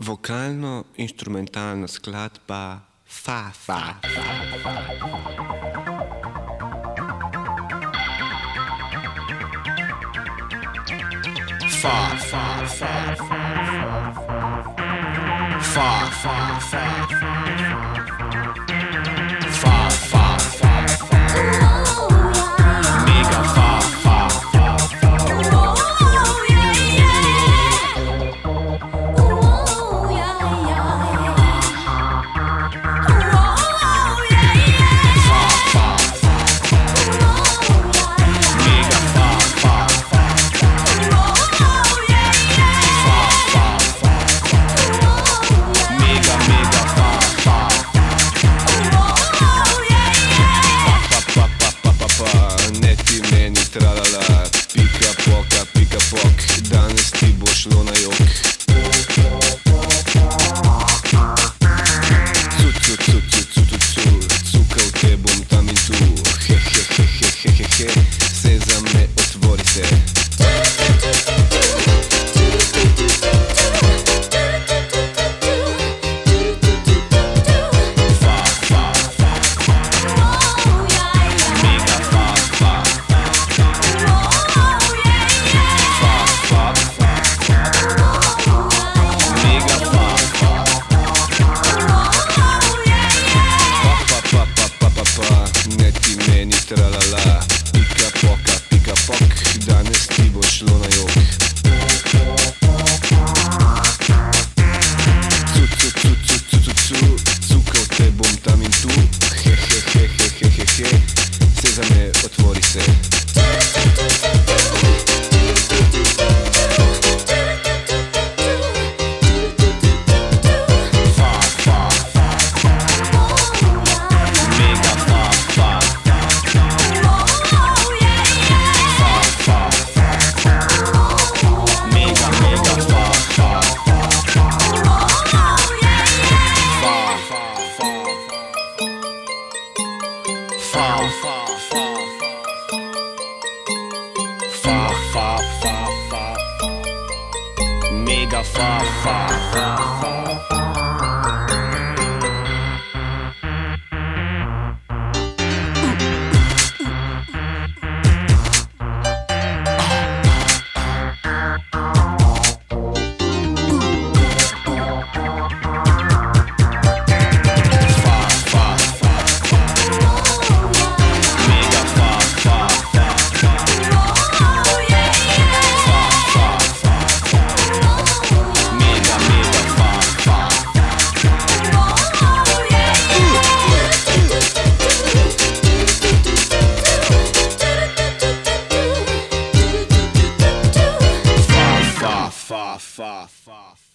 Vokalno-instrumentalna skladba Fa Fa. Fa Fa Fa Fa Fa Fa Fa Mega Fa Fa Tralala, pika pok, danes ti bo šlo na jok. Cukal te bom tam in tu, he, sezame, otvori se. Ne ti meni tralala, pika pok, danes ti bo šlo na jok. Cukal te bom tam in tu, he, sezame, otvori se. Mega fa fa. Fa fa fa.